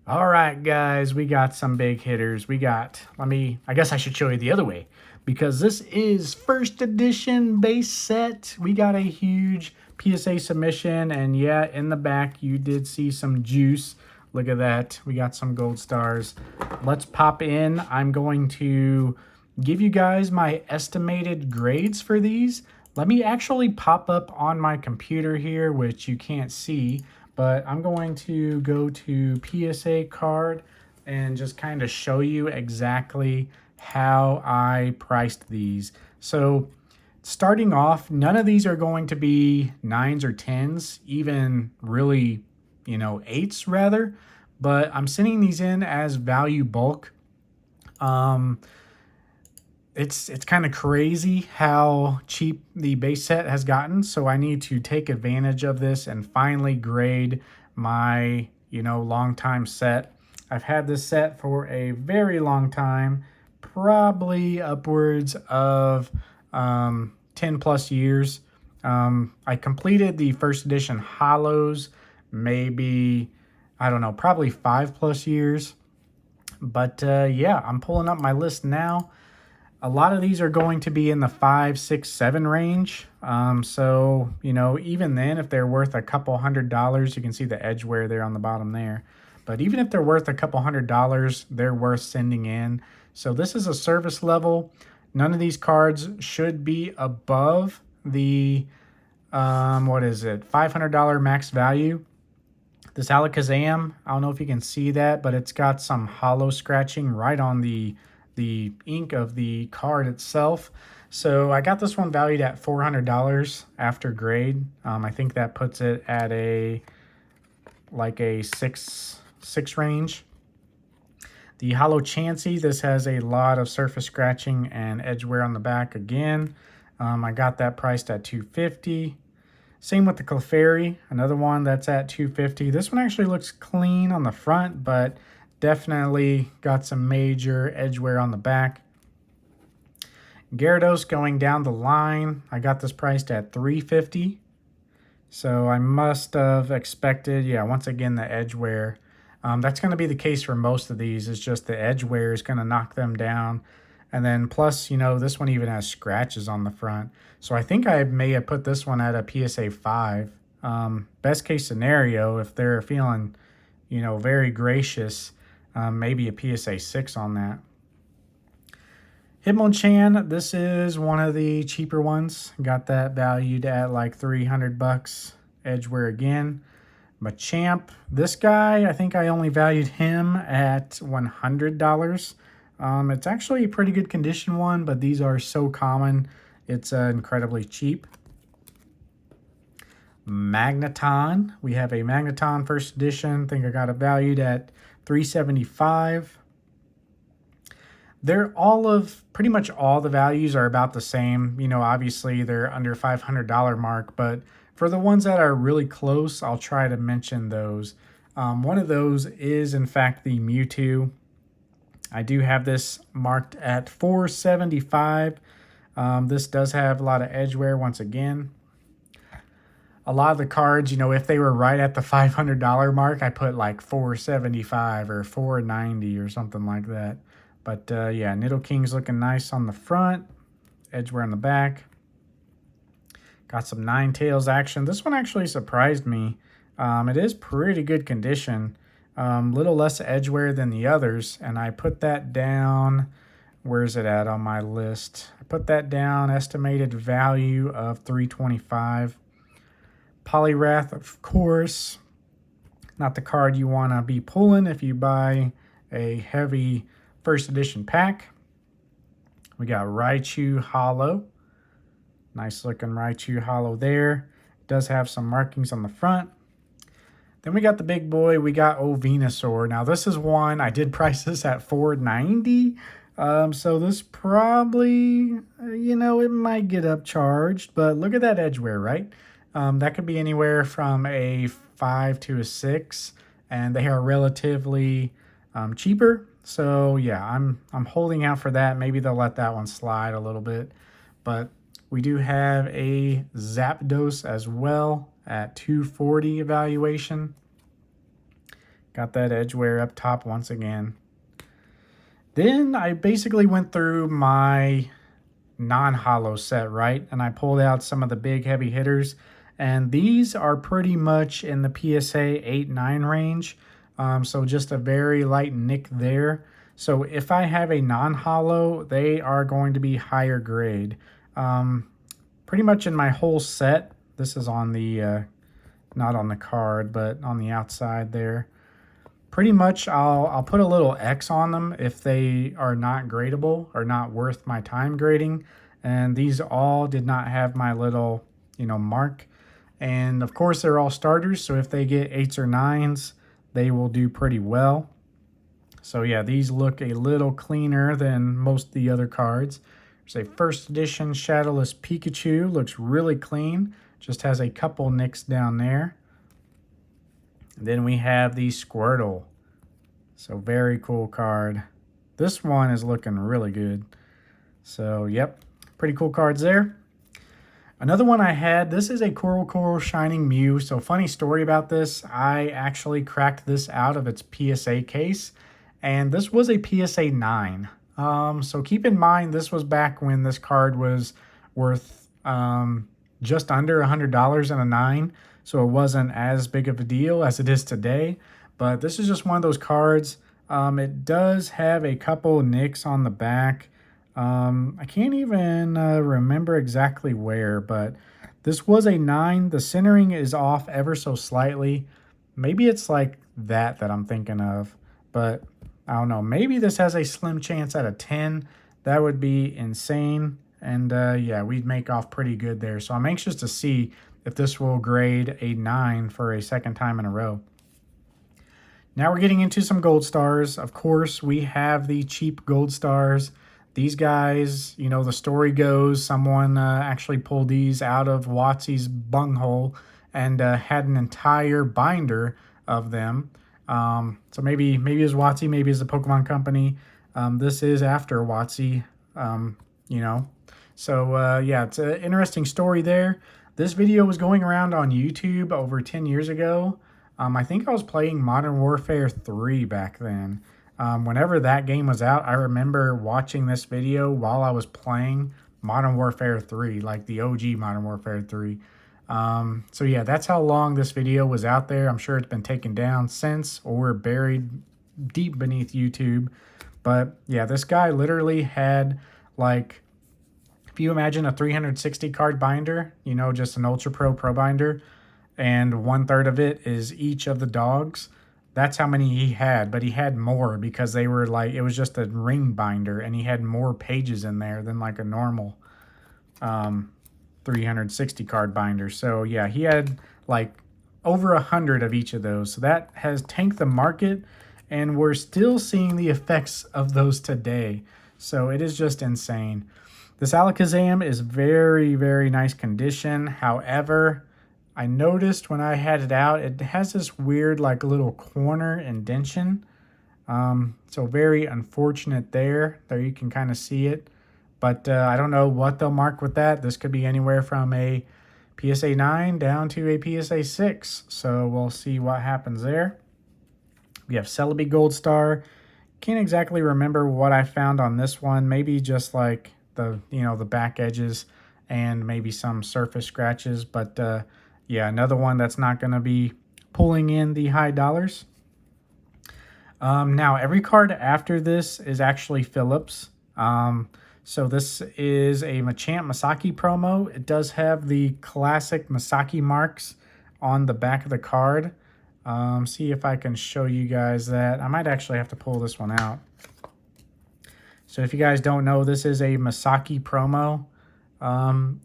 All right, guys, we got some big hitters. I guess I should show you the other way because this is first edition base set. We got a huge PSA submission, and yeah, in the back, you did see some juice. Look at that. We got some gold stars. Let's pop in. I'm going to give you guys my estimated grades for these. Let me actually pop up on my computer here, which you can't see, but I'm going to go to PSA card and just kind of show you exactly how I priced these. So starting off, none of these are going to be 9s or 10s, even really, 8s rather, but I'm sending these in as value bulk. It's kind of crazy how cheap the base set has gotten, so I need to take advantage of this and finally grade my, long time set. I've had this set for a very long time, probably upwards of 10 plus years. I completed the first edition Holos maybe, I don't know, probably 5 plus years. But yeah, I'm pulling up my list now. A lot of these are going to be in the 5, 6, 7 range. So, even then, if they're worth a couple $100, you can see the edge wear there on the bottom there. But even if they're worth a couple $100, they're worth sending in. So this is a service level. None of these cards should be above the, $500 max value. This Alakazam, I don't know if you can see that, but it's got some hollow scratching right on the ink of the card itself. So I got this one valued at $400 after grade. I think that puts it at a 6 range. The Hollow Chansey, this has a lot of surface scratching and edge wear on the back again. I got that priced at $250. Same with the Clefairy, another one that's at $250. This one actually looks clean on the front, but definitely got some major edge wear on the back. Gyarados going down the line. I got this priced at $350. So I must have expected, once again, the edge wear. That's going to be the case for most of these. It's just the edge wear is going to knock them down. And then plus, this one even has scratches on the front. So I think I may have put this one at a PSA 5. Best case scenario, if they're feeling, very gracious, maybe a PSA 6 on that. Hitmonchan, this is one of the cheaper ones. Got that valued at like $300. Edgeware again. Machamp, this guy, I think I only valued him at $100. It's actually a pretty good condition one, but these are so common, it's incredibly cheap. Magneton, we have a Magneton first edition. I think I got it valued at $375. Pretty much all the values are about the same. Obviously they're under $500 mark, but for the ones that are really close, I'll try to mention those. One of those is in fact the Mewtwo. I do have this marked at $475. This does have a lot of edge wear once again. A lot of the cards, if they were right at the $500 mark, I put like $475 or $490 or something like that. But yeah, Nidoking's looking nice on the front, edgeware on the back. Got some Ninetales action. This one actually surprised me. It is pretty good condition. Little less edgeware than the others, and I put that down. Where's it at on my list? I put that down, estimated value of $325. Poliwrath, of course, not the card you want to be pulling if you buy a heavy first edition pack. We got Raichu Holo. Nice looking Raichu Holo there. Does have some markings on the front. Then we got the big boy. We got Venusaur. Now this is one, I did price this at $490. So this probably, it might get upcharged, but look at that edgeware, right? That could be anywhere from a 5 to a 6, and they are relatively cheaper. So yeah, I'm holding out for that. Maybe they'll let that one slide a little bit, but we do have a Zapdos as well at $240 evaluation. Got that edge wear up top once again. Then I basically went through my non-holo set, right? And I pulled out some of the big heavy hitters. And these are pretty much in the PSA 8-9 range. So just a very light nick there. So if I have a non-holo, they are going to be higher grade. Pretty much in my whole set, this is on the, not on the card, but on the outside there. Pretty much I'll put a little X on them if they are not gradable or not worth my time grading. And these all did not have my little, mark. And of course they're all starters, so if they get 8s or 9s, they will do pretty well. So yeah, these look a little cleaner than most of the other cards. There's a first edition Shadowless Pikachu, looks really clean, just has a couple nicks down there. Then we have the Squirtle. So very cool card. This one is looking really good. So yep, pretty cool cards there. Another one I had, this is a Coral Shining Mew. So funny story about this, I actually cracked this out of its PSA case. And this was a PSA 9. So keep in mind, this was back when this card was worth just under $100 in a 9. So it wasn't as big of a deal as it is today. But this is just one of those cards. It does have a couple nicks on the back. I can't even remember exactly where, but this was a 9. The centering is off ever so slightly. Maybe it's like that I'm thinking of. But I don't know. Maybe this has a slim chance at a 10. That would be insane. And yeah, we'd make off pretty good there. So I'm anxious to see if this will grade a 9 for a second time in a row. Now we're getting into some gold stars. Of course, we have the cheap gold stars. These guys, the story goes, someone actually pulled these out of Watsy's bunghole and had an entire binder of them. So maybe it's Watsy, maybe it's the Pokemon Company. This is after Watsy, So yeah, it's an interesting story there. This video was going around on YouTube over 10 years ago. I think I was playing Modern Warfare 3 back then. Whenever that game was out, I remember watching this video while I was playing Modern Warfare 3, like the OG Modern Warfare 3. So yeah, that's how long this video was out there. I'm sure it's been taken down since or buried deep beneath YouTube. But yeah, this guy literally had, like, if you imagine a 360 card binder, just an Ultra Pro binder, and 1/3 of it is each of the dogs. That's how many he had, but he had more because they were like, it was just a ring binder and he had more pages in there than like a normal 360 card binder. So yeah, he had like over 100 of each of those. So that has tanked the market and we're still seeing the effects of those today. So it is just insane. This Alakazam is very, very nice condition. However, I noticed when I had it out, it has this weird like little corner indentation. So very unfortunate there. There you can kind of see it. But I don't know what they'll mark with that. This could be anywhere from a PSA 9 down to a PSA 6. So we'll see what happens there. We have Celebi Gold Star. Can't exactly remember what I found on this one. Maybe just like the back edges and maybe some surface scratches. But yeah, another one that's not going to be pulling in the high dollars. Now, every card after this is actually Phillips. So this is a Machamp Masaki promo. It does have the classic Masaki marks on the back of the card. See if I can show you guys that. I might actually have to pull this one out. So if you guys don't know, this is a Masaki promo.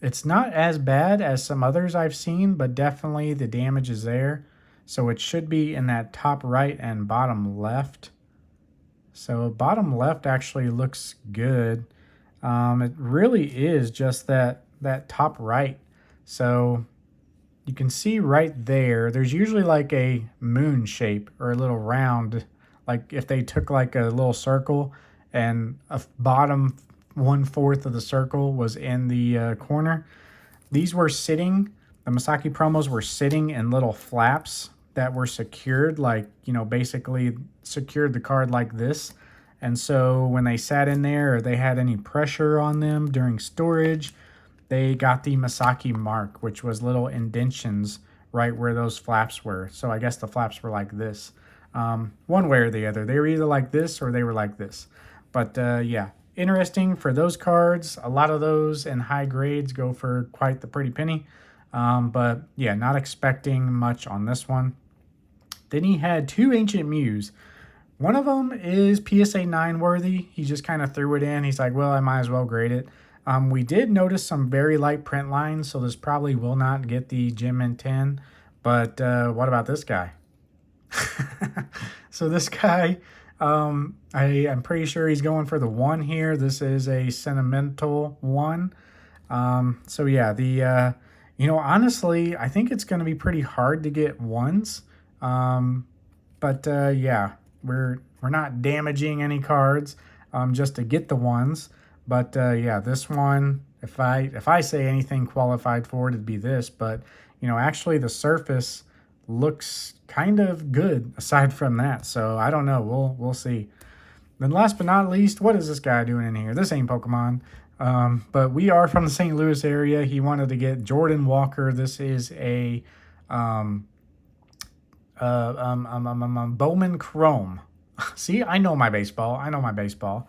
It's not as bad as some others I've seen, but definitely the damage is there. So it should be in that top right and bottom left. So bottom left actually looks good. It really is just that top right. So you can see right there, there's usually like a moon shape or a little round. Like if they took like a little circle and a bottom 1/4 of the circle was in the corner. These were sitting, the Masaki promos were sitting in little flaps that were secured, like, you know, basically secured the card like this. And so when they sat in there or they had any pressure on them during storage, they got the Masaki mark, which was little indentions right where those flaps were. So I guess the flaps were like this. One way or the other. They were either like this or they were like this. But yeah, interesting for those cards. A lot of those in high grades go for quite the pretty penny. But yeah, not expecting much on this one. Then he had two Ancient Muse. One of them is PSA 9 worthy. He just kind of threw it in. He's like, well, I might as well grade it. We did notice some very light print lines, so this probably will not get the Gem Mint 10. But what about this guy? So this guy, I'm pretty sure he's going for the 1 here. This is a sentimental 1. So yeah, you know, honestly, I think it's going to be pretty hard to get 1s. But yeah, we're not damaging any cards just to get the 1s. But yeah, this one, if I say anything qualified for it, it'd be this. But you know, actually the surface looks kind of good aside from that. So I don't know. We'll see. Then last but not least, what is this guy doing in here? This ain't Pokemon. But we are from the St. Louis area. He wanted to get Jordan Walker. This is a Bowman Chrome. See, I know my baseball.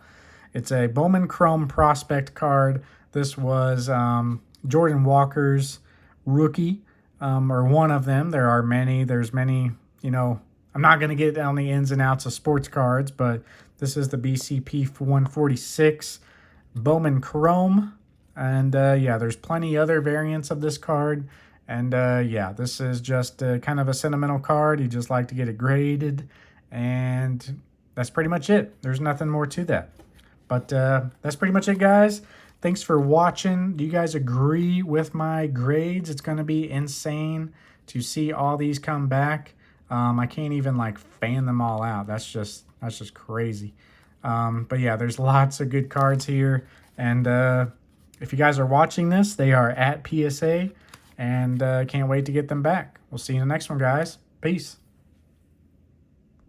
It's a Bowman Chrome prospect card. This was Jordan Walker's rookie, or one of them. There are many. There's many, you know. I'm not going to get down the ins and outs of sports cards, but this is the BCP 146 Bowman Chrome. And yeah, there's plenty other variants of this card. And yeah, this is just kind of a sentimental card. You just like to get it graded. And that's pretty much it. There's nothing more to that. But that's pretty much it, guys. Thanks for watching. Do you guys agree with my grades? It's going to be insane to see all these come back. I can't even like fan them all out. That's just crazy. But yeah, there's lots of good cards here. And if you guys are watching this, they are at PSA. And can't wait to get them back. We'll see you in the next one, guys. Peace.